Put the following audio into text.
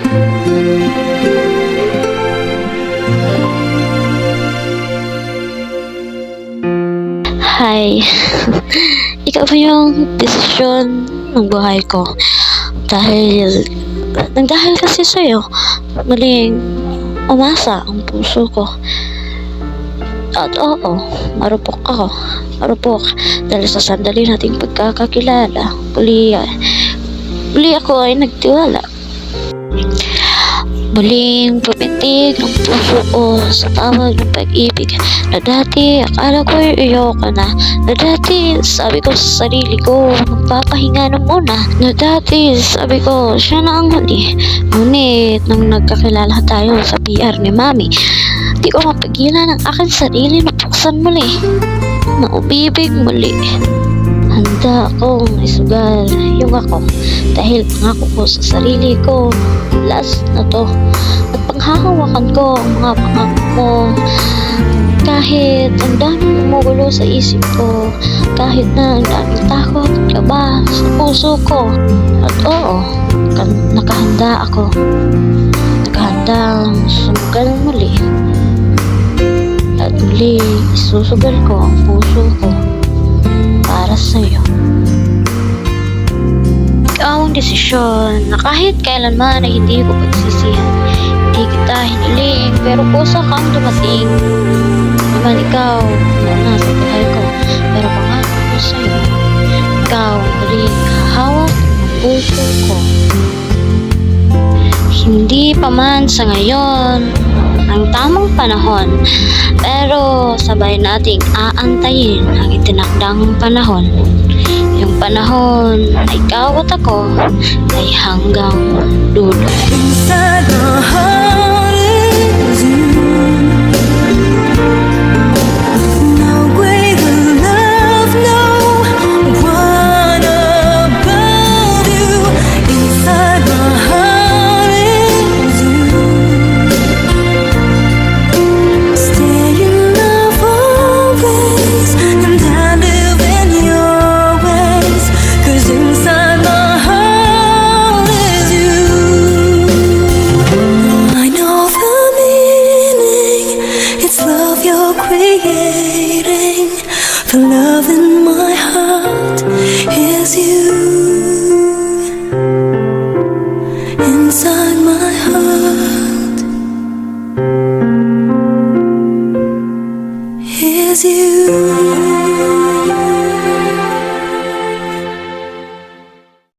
Hi. Ikaw ba yung desisyon ng buhay ko? Dahil kasi sa'yo, muling umasa ang puso ko. At oo, marupok ako. Marupok dahil sa sandali nating pagkakakilala. Muli ako ay nagtiwala. Muling pumitig ang puso ko sa tawag ng pag-ibig na dati akala ko ayoko na dati sabi ko sa sarili ko magpapahinga na muna na dati sabi ko siya na ang huli. Ngunit nung nagkakilala tayo sa PR ni Mami, di ko mapigilan ang aking sarili na buksan muli, na umibig muli. Handa akong isugal yung ako dahil pangako ko sa sarili ko last na to at panghahawakan ko ang mga pangako ko kahit ang daming gumugulo sa isip ko, kahit na ang daming takot at kaba sa puso ko. At oo, nakahanda ako, nakahanda sumugal muli at muli isusugal ko ang puso ko para sa'yo. Ikaw ang desisyon na kahit kailanman ay hindi ko pagsisihan. Hindi kita hiniling pero puso kang dumating. Naman ikaw na nasa buhay ko pero pangako ko sa'yo, ikaw ang muling hahawak ng puso ko. Hindi pa man sa ngayon ang tamang panahon, pero sabay nating aantayin ang itinakdang panahon. Yung panahon na ikaw at ako ay hanggang dulo. Inside my heart is you. No greater love, no one above you. Inside my heart is you. Stay in love always, and I live in your ways. 'Cause inside my heart is you. I know the meaning, it's love you're creating. The love in my heart is you. Inside my heart is you.